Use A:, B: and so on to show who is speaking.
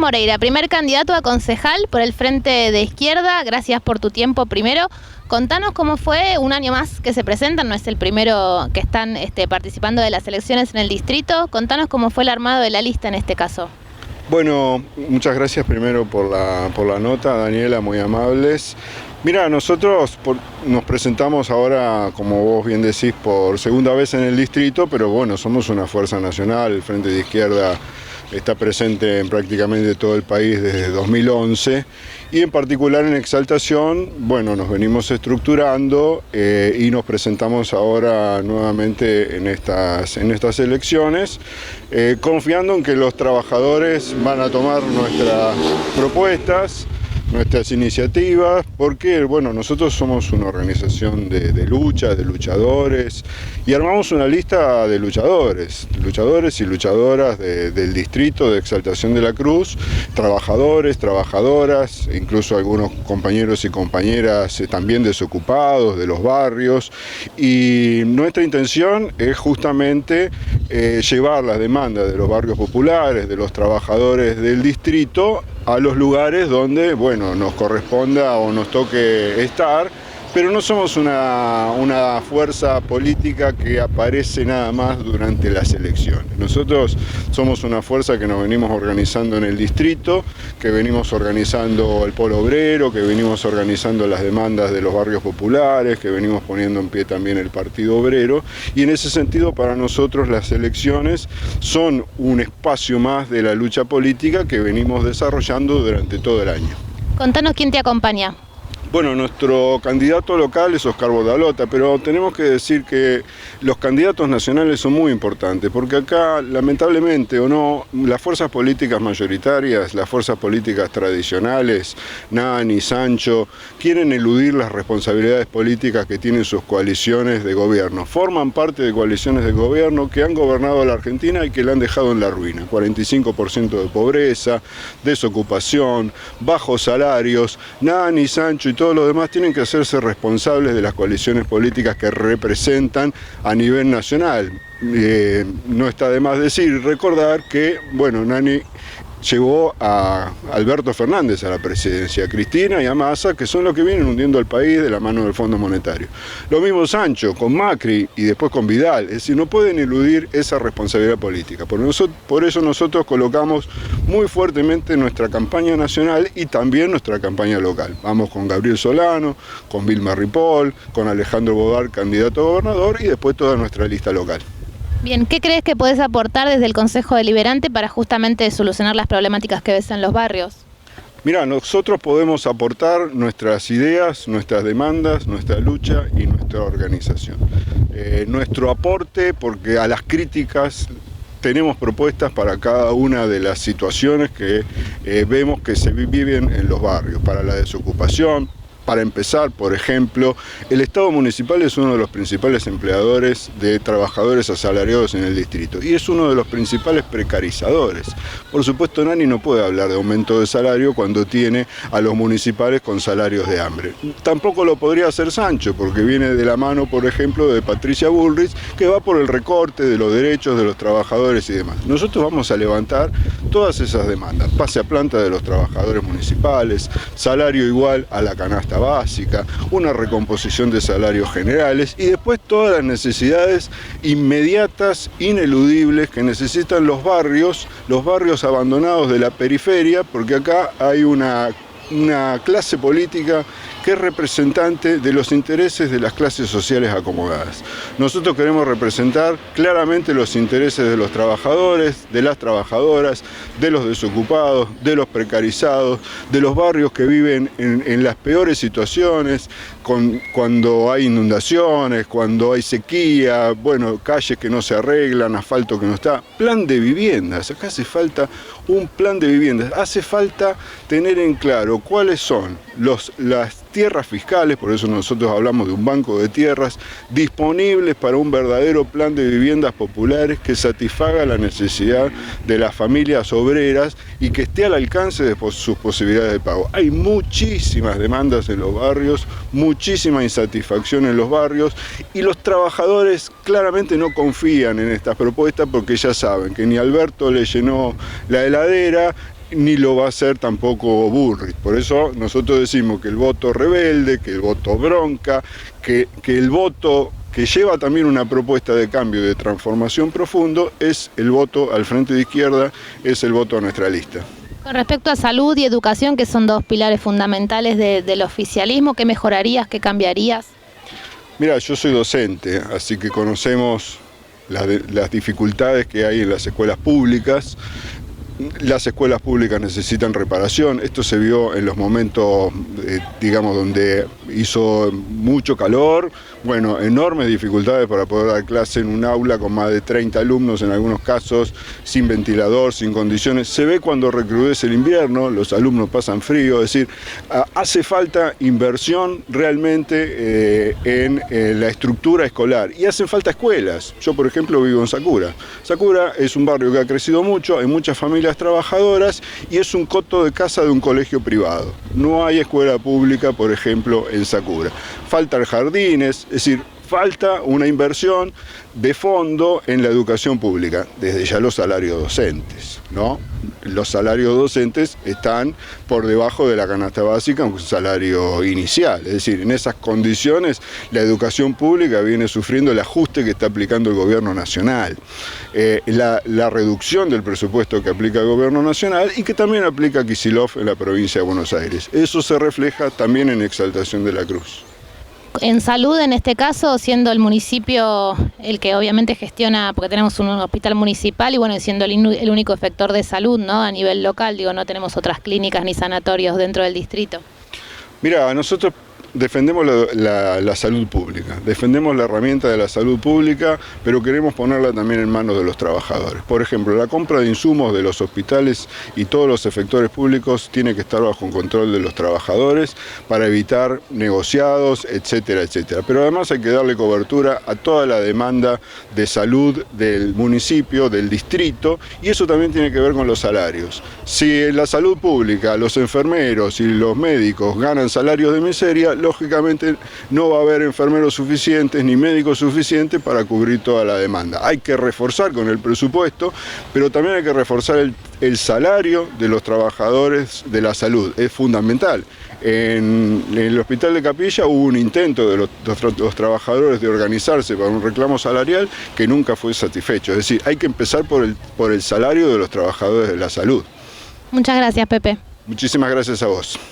A: Moreira, primer candidato a concejal por el Frente de Izquierda. Gracias por tu tiempo primero. Contanos cómo fue un año más que se presentan, no es el primero que están participando de las elecciones en el distrito. Contanos cómo fue el armado de la lista en este caso.
B: Bueno, muchas gracias primero por la nota, Daniela, muy amables. Mira, nosotros nos presentamos ahora, como vos bien decís, por segunda vez en el distrito, pero bueno, somos una fuerza nacional. El Frente de Izquierda está presente en prácticamente todo el país desde 2011 y en particular en Exaltación, bueno, nos venimos estructurando y nos presentamos ahora nuevamente en estas elecciones, confiando en que los trabajadores van a tomar nuestras propuestas, nuestras iniciativas, porque bueno, nosotros somos una organización de lucha, de luchadores, y armamos una lista de luchadores y luchadoras del distrito de Exaltación de la Cruz, trabajadores, trabajadoras, incluso algunos compañeros y compañeras también desocupados de los barrios, y nuestra intención es justamente llevar las demandas de los barrios populares, de los trabajadores del distrito, a los lugares donde, bueno, nos corresponda o nos toque estar, pero no somos una fuerza política que aparece nada más durante las elecciones. Nosotros somos una fuerza que nos venimos organizando en el distrito, que venimos organizando el polo obrero, que venimos organizando las demandas de los barrios populares, que venimos poniendo en pie también el Partido Obrero, y en ese sentido para nosotros las elecciones son un espacio más de la lucha política que venimos desarrollando durante todo el año.
A: Contanos quién te acompaña.
B: Bueno, nuestro candidato local es Oscar Bordalota, pero tenemos que decir que los candidatos nacionales son muy importantes, porque acá, lamentablemente o no, las fuerzas políticas mayoritarias, las fuerzas políticas tradicionales, Nani, Sancho, quieren eludir las responsabilidades políticas que tienen sus coaliciones de gobierno. Forman parte de coaliciones de gobierno que han gobernado a la Argentina y que la han dejado en la ruina. 45% de pobreza, desocupación, bajos salarios. Nani, Sancho y todos los demás tienen que hacerse responsables de las coaliciones políticas que representan a nivel nacional. No está de más decir y recordar que, bueno, Nani llevó a Alberto Fernández a la presidencia, a Cristina y a Massa, que son los que vienen hundiendo al país de la mano del Fondo Monetario. Lo mismo Sancho, con Macri y después con Vidal, es decir, no pueden eludir esa responsabilidad política. Por eso nosotros colocamos muy fuertemente nuestra campaña nacional y también nuestra campaña local. Vamos con Gabriel Solano, con Vilma Ripoll, con Alejandro Bodar, candidato a gobernador, y después toda nuestra lista local.
A: Bien, ¿qué crees que podés aportar desde el Consejo Deliberante para justamente solucionar las problemáticas que ves en los barrios?
B: Mira, nosotros podemos aportar nuestras ideas, nuestras demandas, nuestra lucha y nuestra organización. Nuestro aporte, porque a las críticas tenemos propuestas para cada una de las situaciones que vemos que se viven en los barrios, para la desocupación. Para empezar, por ejemplo, el Estado municipal es uno de los principales empleadores de trabajadores asalariados en el distrito y es uno de los principales precarizadores. Por supuesto, Nani no puede hablar de aumento de salario cuando tiene a los municipales con salarios de hambre. Tampoco lo podría hacer Sancho, porque viene de la mano, por ejemplo, de Patricia Bullrich, que va por el recorte de los derechos de los trabajadores y demás. Nosotros vamos a levantar todas esas demandas, pase a planta de los trabajadores municipales, salario igual a la canasta básica, una recomposición de salarios generales y después todas las necesidades inmediatas, ineludibles que necesitan los barrios abandonados de la periferia, porque acá hay una clase política que es representante de los intereses de las clases sociales acomodadas. Nosotros queremos representar claramente los intereses de los trabajadores, de las trabajadoras, de los desocupados, de los precarizados, de los barrios que viven en las peores situaciones, cuando hay inundaciones, cuando hay sequía, bueno, calles que no se arreglan, asfalto que no está. Plan de viviendas, acá hace falta un plan de viviendas, hace falta tener en claro cuáles son las tierras fiscales, por eso nosotros hablamos de un banco de tierras disponibles para un verdadero plan de viviendas populares que satisfaga la necesidad de las familias obreras y que esté al alcance de sus posibilidades de pago. Hay muchísimas demandas en los barrios, muchísima insatisfacción en los barrios y los trabajadores claramente no confían en estas propuestas porque ya saben que ni Alberto le llenó la heladera, ni lo va a hacer tampoco Bullrich. Por eso nosotros decimos que el voto rebelde, que el voto bronca, que el voto que lleva también una propuesta de cambio, de transformación profundo, es el voto al Frente de Izquierda, es el voto a nuestra lista.
A: Con respecto a salud y educación, que son dos pilares fundamentales del oficialismo, ¿qué mejorarías, qué cambiarías?
B: Mira, yo soy docente, así que conocemos las dificultades que hay en las escuelas públicas. Las escuelas públicas necesitan reparación. Esto se vio en los momentos, digamos, donde hizo mucho calor, bueno, enormes dificultades para poder dar clase en un aula con más de 30 alumnos, en algunos casos, sin ventilador, sin condiciones. Se ve cuando recrudece el invierno, los alumnos pasan frío, es decir, hace falta inversión realmente en la estructura escolar y hacen falta escuelas. Yo, por ejemplo, vivo en Sakura. Sakura es un barrio que ha crecido mucho, hay muchas familias trabajadoras y es un coto de casa de un colegio privado. No hay escuela pública, por ejemplo, en Sakura. Faltan jardines, es decir, falta una inversión de fondo en la educación pública, desde ya los salarios docentes, ¿no? Los salarios docentes están por debajo de la canasta básica, un salario inicial, es decir, en esas condiciones la educación pública viene sufriendo el ajuste que está aplicando el gobierno nacional, la reducción del presupuesto que aplica el gobierno nacional y que también aplica Kicillof en la provincia de Buenos Aires. Eso se refleja también en Exaltación de la Cruz.
A: En salud, en este caso, siendo el municipio el que obviamente gestiona, porque tenemos un hospital municipal y bueno, siendo el único efector de salud, ¿no? A nivel local, digo, no tenemos otras clínicas ni sanatorios dentro del distrito.
B: Mira, nosotros defendemos la salud pública, defendemos la herramienta de la salud pública, pero queremos ponerla también en manos de los trabajadores. Por ejemplo, la compra de insumos de los hospitales y todos los efectores públicos tiene que estar bajo control de los trabajadores para evitar negociados, etcétera, etcétera. Pero además hay que darle cobertura a toda la demanda de salud del municipio, del distrito, y eso también tiene que ver con los salarios. Si en la salud pública los enfermeros y los médicos ganan salarios de miseria, lógicamente no va a haber enfermeros suficientes ni médicos suficientes para cubrir toda la demanda. Hay que reforzar con el presupuesto, pero también hay que reforzar el salario de los trabajadores de la salud. Es fundamental. En el hospital de Capilla hubo un intento de los trabajadores de organizarse para un reclamo salarial que nunca fue satisfecho. Es decir, hay que empezar por el salario de los trabajadores de la salud.
A: Muchas gracias, Pepe.
B: Muchísimas gracias a vos.